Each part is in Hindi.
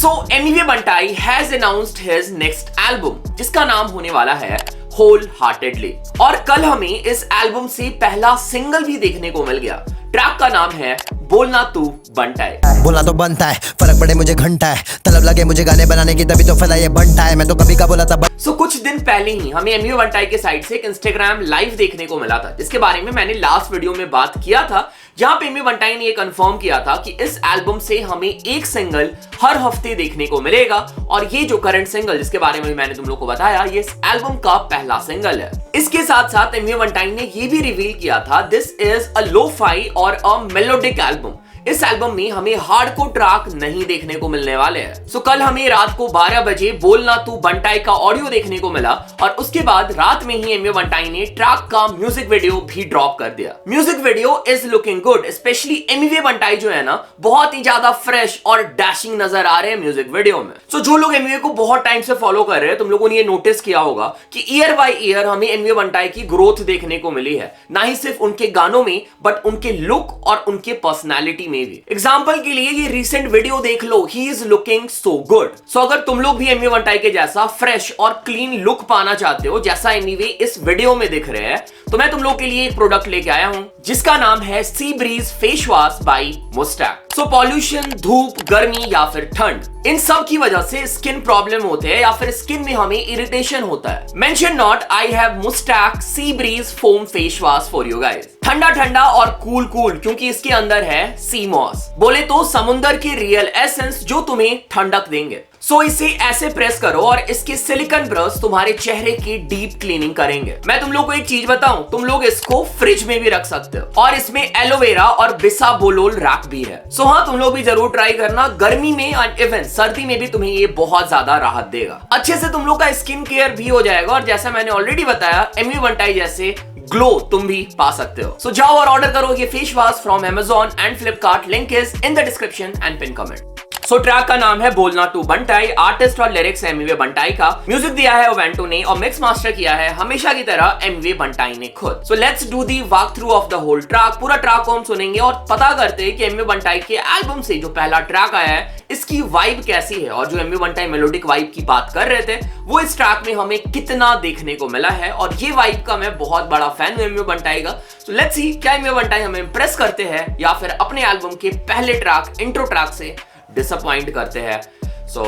So Emiway Bantai has announced his next album जिसका नाम होने वाला है होल हार्टेडली। और कल हमें इस एल्बम से पहला सिंगल भी देखने को मिल गया। ट्रैक का नाम है बोलना तू बंटाए। बोलना तो बनता है, फर्क पड़े मुझे घंटा है, तलब लगे मुझे गाने बनाने की तभी तो फैला ये बनता है, मैं तो कभी का बोला था। सो कुछ दिन पहले ही हमें एमिवे बंटाई के साइड से एक इंस्टाग्राम लाइव देखने को मिला था जिसके बारे में मैंने लास्ट वीडियो में बात किया था, जहां पे एमिवे बंटाई ने ये कंफर्म किया था कि इस एल्बम से हमें एक सिंगल हर हफ्ते देखने को मिलेगा। और ये जो करंट सिंगल जिसके बारे में मैंने तुम लोग को बताया, ये इस एल्बम का पहला सिंगल है। इसके साथ साथ एमिवे बंटाई ने ये भी रिवील किया था दिस इज अ लो-फाई और अ मेलोडिक एल्बम। इस एल्बम में हमें हार्डकोर ट्रैक नहीं देखने को मिलने वाले हैं। सो कल हमें रात को 12 बजे बोलना तू बंटाई का ऑडियो देखने को मिला और उसके बाद रात में ही एमिवे बंटाई ने ट्रैक का म्यूजिक वीडियो भी ड्रॉप कर दिया। Music video is looking good, specially Emiway Bantai जो है ना बहुत ही ज्यादा फ्रेश और डैशिंग नजर आ रहे हैं म्यूजिक वीडियो में। सो जो लोग एमिवे को बहुत टाइम से फॉलो कर रहे हैं, तुम लोगों ने ये नोटिस किया होगा कि ईयर बाय ईयर हमें एमिवे बंटाई की ग्रोथ देखने को मिली है, ना ही सिर्फ उनके गानों में बट उनके लुक और उनके पर्सनैलिटी में भी। एग्जाम्पल के लिए ये रिसेंट वीडियो देख लो, he is looking so good. So अगर तुम लोग भी एमिवे बंटाई के जैसा फ्रेश और क्लीन लुक पाना चाहते हो जैसा एमिवे इस वीडियो में दिख रहे हैं, तो मैं तुम लोग के लिए एक प्रोडक्ट लेके आया हूं जिसका नाम है sea breeze face wash bye Moustache. सो पॉल्यूशन, धूप, गर्मी या फिर ठंड, इन सब की वजह से स्किन प्रॉब्लम होते हैं या फिर स्किन में हमें इरिटेशन होता है। Mention not, I have Moustache sea breeze foam face wash for you guys. ठंडा ठंडा और कूल कूल क्योंकि इसके अंदर है सी मॉस, बोले तो समुंदर के रियल एसेंस जो तुम्हें ठंडक देंगे। सो इसे ऐसे प्रेस करो और इसके सिलिकॉन ब्रश तुम्हारे चेहरे की डीप क्लीनिंग करेंगे। मैं तुम लोग को एक चीज बताऊं, तुम लोग इसको फ्रिज में भी रख सकते हो और इसमें एलोवेरा और बिसाबोलोल रैक भी है। सो हाँ, तुम लोग भी जरूर ट्राई करना। गर्मी में और इवन सर्दी में भी तुम्हें ये बहुत ज्यादा राहत देगा। अच्छे से तुम लोग का स्किन केयर भी हो जाएगा और जैसा मैंने ऑलरेडी बताया, एमिवे बंटाई जैसे ग्लो तुम भी पा सकते हो। सो जाओ और ऑर्डर करो ये face wash from Amazon and Flipkart। Link is in the description and pin comment. So track का नाम है बोलना टू बंटाई। आर्टिस्ट और लिरिक्स है एमिवे बंटाई का। म्यूजिक दिया है ओवेंटो ने और मिक्स मास्टर किया है हमेशा की तरह एमिवे बंटाई ने खुद। So let's do the walk through of the whole track. पूरा ट्रैक को हम सुनेंगे और पता करते हैं कि एमिवे बंटाई के एल्बम से जो पहला ट्रैक आया है इसकी वाइब कैसी है और जो एमिवे बंटाई मेलोडिक वाइब की बात कर रहे थे वो इस ट्रैक में हमें कितना देखने को मिला है। और ये वाइब का मैं बहुत बड़ा फैन हूं एमिवे बंटाई का। सो लेट्स सी क्या एमिवे बंटाई हमें इंप्रेस करते हैं या फिर अपने एल्बम के पहले ट्रैक इंट्रो ट्रैक से डिसअपॉइंट करते हैं। So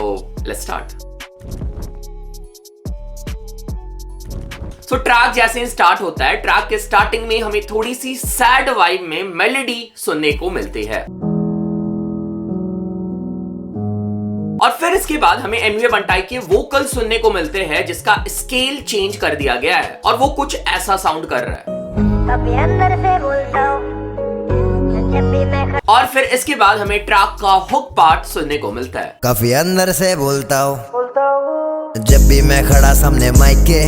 let's start. So track जैसे स्टार्ट होता है, ट्रैक के स्टार्टिंग में हमें थोड़ी सी सैड वाइब में मेलोडी सुनने को मिलती है और फिर इसके बाद हमें एमिवे बंटाई के वोकल सुनने को मिलते हैं जिसका स्केल चेंज कर दिया गया है और वो कुछ ऐसा साउंड कर रहा है। और फिर इसके बाद हमें ट्रैक का हुक पार्ट सुनने को मिलता है। काफी अंदर से बोलता हूँ जब भी मैं खड़ा सामने माइक के।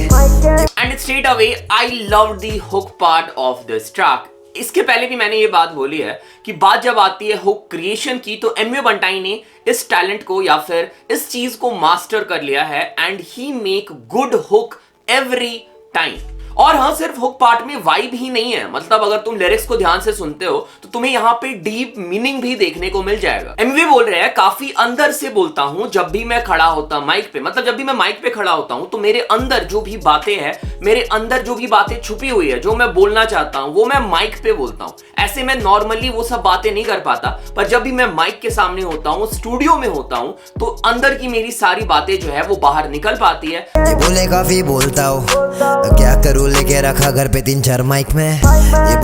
And straight away I love the hook part of this track. इसके पहले भी मैंने ये बात बोली है कि बात जब आती है हुक क्रिएशन की तो एमिवे बंटाई ने इस टैलेंट को या फिर इस चीज को मास्टर कर लिया है and he make good hook every time. और हाँ, सिर्फ हुक पार्ट में वाइब ही नहीं है, मतलब अगर तुम लिरिक्स को ध्यान से सुनते हो तो तुम्हें यहाँ पे डीप मीनिंग भी देखने को मिल जाएगा। एमिवे बोल रहे हैं काफी अंदर से बोलता हूँ जब भी मैं खड़ा होता माइक पे, मतलब जब भी मैं माइक पे खड़ा होता हूँ तो मेरे अंदर जो भी बातें हैं, मेरे अंदर जो भी बातें छुपी हुई है, जो मैं बोलना चाहता हूँ वो मैं माइक पे बोलता हूँ। ऐसे मैं नॉर्मली वो सब बातें नहीं कर पाता, पर जब भी मैं माइक के सामने होता हूँ, स्टूडियो में होता हूँ, तो अंदर की मेरी सारी बातें जो है वो बाहर निकल पाती है। ये बोले काफी बोलता हूँ, क्या करूँ लेके रखा घर पे 3-4 माइक में।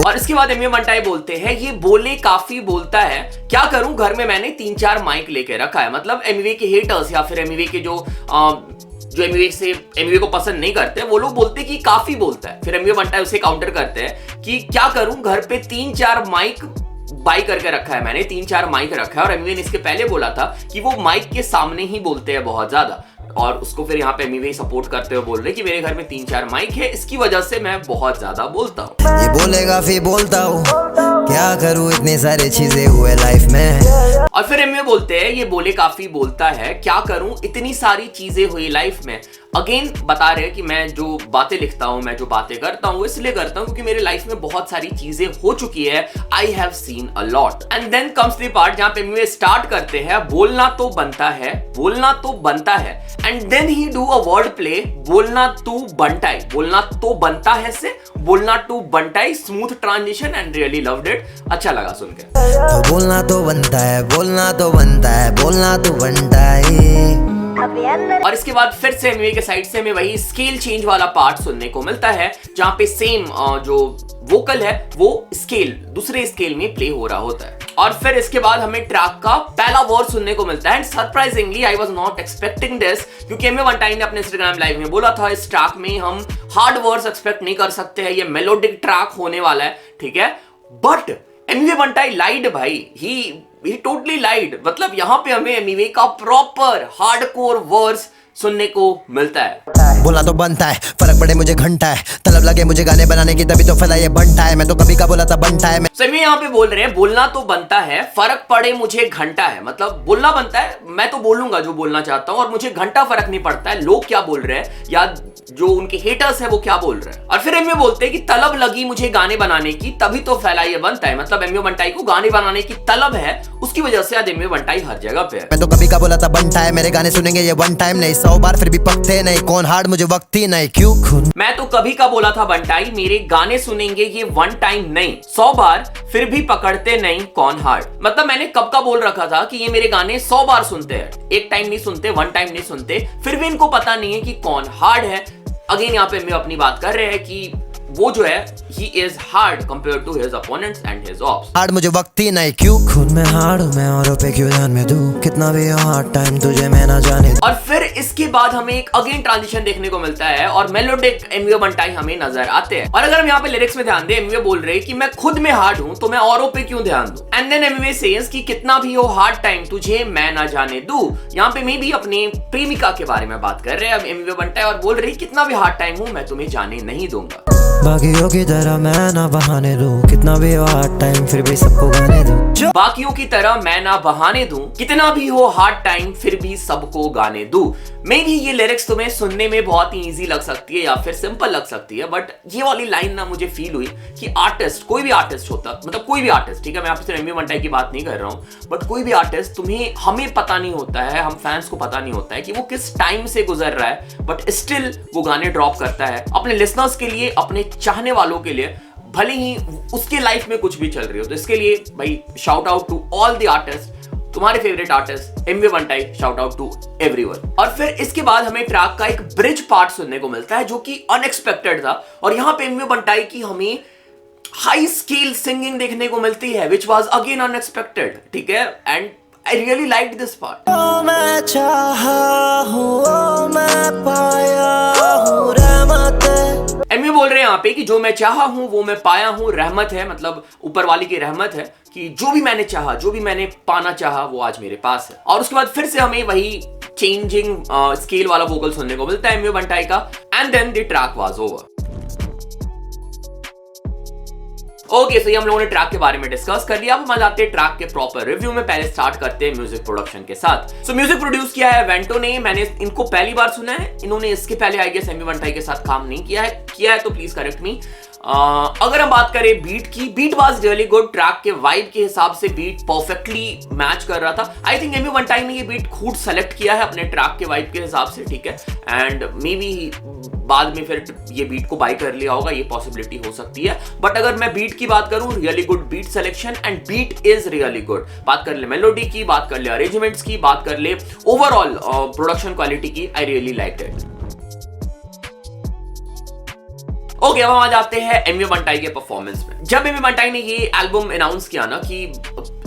और इसके बाद एमिवे बंटाई बोलते हैं ये बोले काफी बोलता है, क्या करूं घर में मैंने 3-4 माइक लेके रखा है। मतलब एमिवे के हेटर्स या फिर एमिवे के जो एमिवे को पसंद नहीं करते वो लोग बोलते कि काफी बोलता है। फिर एमिवे बंटाई उसे काउंटर करते हैं कि क्या करूं घर पे 3-4 माइक बाई करके रखा है, मैंने 3-4 माइक रखा है। और एमिवे ने इसके पहले बोला था कि वो माइक के सामने ही बोलते हैं बहुत ज्यादा, और उसको फिर यहाँ पे एमिवे सपोर्ट करते हुए बोल रहे कि मेरे घर में 3-4 माइक है, इसकी वजह से मैं बहुत ज्यादा बोलता हूँ। ये बोलेगा फिर बोलता हूँ, क्या करूँ इतनी सारी चीजें हुए लाइफ में। और फिर एमिवे बोलते हैं ये बोले काफी बोलता है, क्या करूँ इतनी सारी चीजें हुई लाइफ में। अगेन बता रहे हैं कि मैं जो बातें लिखता हूं, मैं जो बातें करता हूं, इसलिए करता हूं क्योंकि मेरे लाइफ में बहुत सारी चीजें हो चुकी है। I have seen a lot. And then comes the part जहां पे एमवे स्टार्ट करते हैं, बोलना तो बनता है, बोलना तो बनता है। And then he do a word play, बोलना तू बनटाई, बोलना तो बनता है से बोलना टू Bantai, smooth transition and really loved it. अच्छा लगा सुन के। तो बोलना तो बनता है, बोलना तो बनता है, बोलना तो बनता है। और इसके बाद फिर से एमवे के साइड से हमें वही स्केल चेंज वाला पार्ट सुनने को मिलता है, जहां पे सेम जो वोकल है वो स्केल दूसरे स्केल में प्ले हो रहा होता है। और फिर इसके बाद हमें ट्रैक का पहला वर्ड सुनने को मिलता है। And surprisingly I was not expecting this, क्योंकि एमवे वनटाइम ने अपने इंस्टाग्राम लाइव में बोला था इस ट्रैक में हम हार्ड वर्ड्स एक्सपेक्ट नहीं कर सकते हैं, ये मेलोडिक ट्रैक होने वाला है, ठीक है। बट एमवे वनटाइम लाइड भाई, ही टोटली लाइड। मतलब यहां पे हमें एमवे का प्रॉपर हार्डकोर वर्ड्स सुनने को मिलता है। बोलना तो बनता है, फर्क पड़े मुझे घंटा है, तलब लगे मुझे गाने बनाने की तभी तो फैला ये बनता है। मैं तो कभी का बोला था बनता है। सभी यहाँ पे बोल रहे हैं बोलना तो बनता है, फर्क पड़े मुझे घंटा है। मतलब बोलना बनता है, मैं तो बोलूंगा जो बोलना चाहता हूं और मुझे घंटा फर्क नहीं पड़ता है लोग क्या बोल रहे हैं या जो उनके हेटर्स है वो क्या बोल रहे हैं। और फिर एमवे बोलते हैं कि तलब लगी मुझे गाने बनाने की तभी तो फैला ये बनता है। मतलब एमवे वनटाई को गाने बनाने की तलब है, उसकी वजह से आज एमवे वनटाई हर जगह पे है। मैं तो कभी का बोला था बनता है, मेरे गाने सुनेंगे ये वन टाइम नहीं, 100 बार फिर भी पकते नहीं, कौन हार्ड मुझे वक्त ही नहीं, क्यों खुद। मैं तो कभी का बोला था बंटाई, मेरे गाने सुनेंगे ये वन टाइम नहीं, 100 बार फिर भी पकड़ते नहीं, कौन हार्ड। मतलब मैंने कब का बोल रखा था कि ये मेरे गाने 100 बार सुनते हैं, एक टाइम नहीं सुनते, वन टाइम नहीं सुनते, फिर भी इनको पता नहीं है कि कौन हार्ड है। अगेन यहाँ पे मैं अपनी बात कर रहे हैं कि वो जो है he is hard compared to his opponents and his ops। Hard मुझे वक्त ही नहीं, क्यों खुद में हार्ड हूं मैं, औरों पे क्यों ध्यान में दूं, कितना भी हो हार्ड टाइम तुझे मैं ना जाने। और फिर इसके बाद हमें एक अगेन ट्रांजिशन देखने को मिलता है और मेलोडिक एमवे वनटाई हमें नजर आते हैं। और अगर हम यहाँ पे लिरिक्स में ध्यान दें, एमवे बोल रहे हैं कि मैं खुद में हार्ड हूं तो मैं औरों पे क्यों ध्यान दूं। एंड देन एमवे सेज कि कितना भी हो हार्ड टाइम तुझे मैं ना जाने दूं। यहाँ पे मैं भी अपने प्रेमिका के बारे में बात कर रहे हैं अब एमवे वनटाई और बोल रही कितना भी हार्ड टाइम हूं मैं तुम्हें जाने नहीं दूंगा। बाकियों की तरह मैं ना बहाने दूं, कितना भी हो हार्ड टाइम फिर भी सबको गाने दूं। बाकियों की तरह मैं ना बहाने दूं, कितना भी हो हार्ड टाइम फिर भी सबको गाने दूं। मे भी ये लिरिक्स तुम्हें सुनने में बहुत ही इजी लग सकती है या फिर सिंपल लग सकती है, बट ये वाली लाइन ना मुझे फील हुई कि आर्टिस्ट, कोई भी आर्टिस्ट होता, मतलब कोई भी आर्टिस्ट, ठीक है, मैं आपसे एमवे वनटाई की बात नहीं कर रहा हूं, बट कोई भी आर्टिस्ट, तुम्हें हमें पता नहीं होता है, हम फैंस को पता नहीं होता है कि वो किस टाइम से गुजर रहा है, बट स्टिल वो गाने ड्रॉप करता है अपने लिसनर्स के लिए, अपने चाहने वालों के लिए, भले ही उसके लाइफ में कुछ भी चल रही हो। तो इसके लिए भाई shout out to all the artist, तुम्हारे favourite artist Emiway Bantai, shout out to everyone. और फिर इसके बाद हमें ट्रैक का एक ब्रिज पार्ट सुनने को मिलता है जो कि अनएक्सपेक्टेड था और यहां पे एमवे वनटाई की हमें हाई स्केल सिंगिंग देखने को मिलती है विच वाज अगेन अनएक्सपेक्टेड, ठीक है। And I really liked this part. मैं चाहा हूं मैं पाया हूं रहमत। एमवे बोल रहे हैं यहाँ पे कि जो मैं चाहा हूं वो मैं पाया हूं, रहमत है, मतलब ऊपर वाली की रहमत है कि जो भी मैंने चाहा, जो भी मैंने पाना चाहा वो आज मेरे पास है। और उसके बाद फिर से हमें वही चेंजिंग स्केल वाला वोकल सुनने को मिलता है एमवे वनटाई का। And then the track was over. Okay, so ये हम लोगों ने ट्रैक के बारे में डिस्कस कर लिया। अब हम जाते हैं ट्रैक के प्रॉपर रिव्यू में। पहले स्टार्ट करते हैं म्यूजिक प्रोडक्शन के साथ। सो म्यूजिक प्रोड्यूस किया है वेंटो ने। मैंने इनको पहली बार सुना है, इन्होंने इसके पहले आई गेस एमवे वनटाई के साथ काम नहीं किया है तो प्लीज करेक्ट मी। अगर हम बात करें बीट की, beat was really good. Track के वाइब के हिसाब से बीट परफेक्टली मैच कर रहा था। आई थिंक एमवे वनटाई ने ये बीट खुद सेलेक्ट किया है अपने ट्रैक के वाइब के हिसाब से, ठीक है। एंड मे बी बाद में फिर ये बीट को बाय कर लिया होगा, ये पॉसिबिलिटी हो सकती है। बट अगर मैं बीट की बात करूं, really good beat selection and beat is really good. बात कर ले मेलोडी की, बात कर ले अरेंजमेंट्स की, बात कर ले ओवरऑल प्रोडक्शन क्वालिटी की, I really liked it. Okay, अब हम आ जाते हैं एमवे वनटाई के परफॉर्मेंस में। जब एमवे वनटाई ने ये एल्बम अनाउंस किया ना कि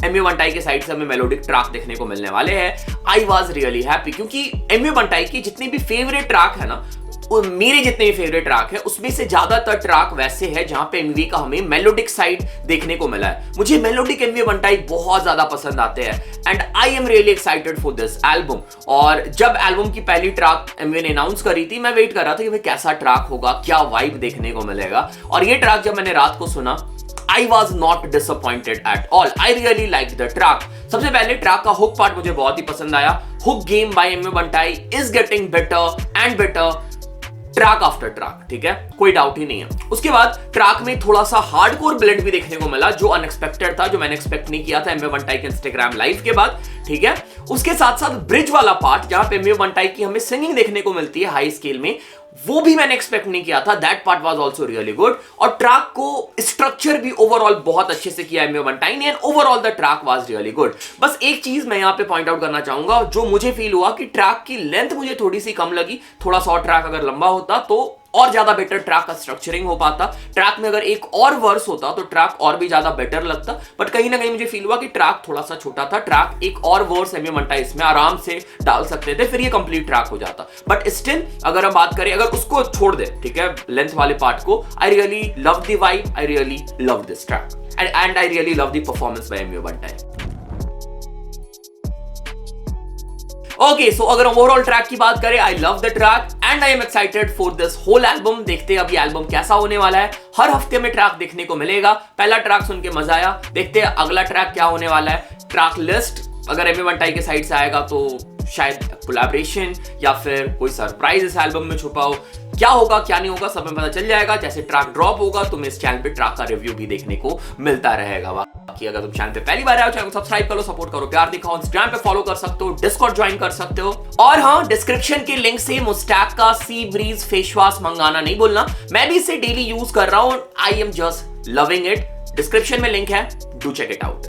एमवे वनटाई के साइड से हमें मेलोडिक ट्रैक देखने को मिलने वाले हैं, आई वाज रियली हैप्पी, क्योंकि एमवे वनटाई की जितने भी फेवरेट ट्रैक है ना, मेरे जितने भी फेवरेट ट्रैक है उसमें से ज्यादातर ट्रैक वैसे है जहां पे एमवी का हमें मेलोडिक साइड देखने को मिला है। मुझे मेलोडिक एमवे वनटाई बहुत ज्यादा पसंद आते हैं and I am really excited for this album. और जब एल्बम की पहली ट्रैक एमवी ने अनाउंस करी थी, मैं वेट कर रहा था कि भाई कैसा ट्रैक होगा, क्या वाइब देखने को मिलेगा। और ये ट्रैक जब मैंने रात को सुना, I was not disappointed at all. I really liked the track. सबसे पहले ट्रैक का हुक पार्ट मुझे बहुत ही पसंद आया. Hook game by Emiway Bantai is getting better and better track after track, ठीक है, कोई डाउट ही नहीं है. उसके बाद ट्रैक में थोड़ा सा हार्डकोर ब्लेंड भी देखने को मिला जो अनएक्सपेक्टेड था, जो मैंने एक्सपेक्ट नहीं किया था एमवे बंटाई के इंस्टाग्राम लाइव के बाद, ठीक है. उसके साथ साथ ब्रिज वाला पार्ट जहां पे एमवे बंटाई की हमें सिंगिंग देखने को मिलती है हाई स्केल में, वो भी मैंने एक्सपेक्ट नहीं किया था. That part was also really good. और ट्रैक को स्ट्रक्चर भी ओवरऑल बहुत अच्छे से किया एमवे बंटाई ने, and overall the track was really good. बस एक चीज मैं यहां पे पॉइंट आउट करना चाहूंगा, जो मुझे फील हुआ कि ट्रैक की लेंथ मुझे थोड़ी सी कम लगी. थोड़ा सा और ट्रैक अगर लंबा होता तो और ज्यादा बेटर ट्रैक का स्ट्रक्चरिंग हो पाता. ट्रैक में अगर एक और वर्स होता तो ट्रैक और भी ज्यादा बेटर लगता. बट कहीं ना कहीं मुझे फील हुआ कि ट्रैक थोड़ा सा छोटा था. ट्रैक एक और वर्स एमवे बंटाई इसमें आराम से डाल सकते थे, फिर ये कंप्लीट ट्रैक हो जाता. बट स्टिल अगर हम बात करें, अगर उसको छोड़ दे, ठीक है, लेंथ वाले पार्ट को, I really love the vibe, I really love this track and I really love the performance by Emiway Bantai. Okay, so अगर ओवरऑल ट्रैक की बात करें, I love the track and I am excited for this whole album. देखते हैं अब ये एल्बम कैसा होने वाला है. हर हफ्ते में ट्रैक देखने को मिलेगा. पहला ट्रैक सुन के मजा आया, देखते हैं अगला ट्रैक क्या होने वाला है. ट्रैक लिस्ट अगर एमवे बंटाई के साइड से आएगा तो शायद कोलैबोरेशन या फिर कोई सरप्राइज इस एल्बम में छुपा हो. क्या होगा क्या नहीं होगा सब में पता चल जाएगा. जैसे ट्रैक ड्रॉप होगा तो इस चैनल पे ट्रैक का रिव्यू भी देखने को मिलता रहेगा. बाकी अगर तुम चैनल पे पहली बार आए हो, चैनल को सब्सक्राइब करो, सपोर्ट करो, प्यार दिखाओ. इंस्टाग्राम पे फॉलो कर सकते हो, डिस्कॉर्ड ज्वाइन कर सकते हो. और हाँ, डिस्क्रिप्शन के लिंक से मुस्टैक का सी ब्रीज फेस वॉश मंगाना नहीं भूलना. मैं भी इसे डेली यूज कर रहा हूं. I am just loving it. Description में लिंक है, डू चेक इट आउट.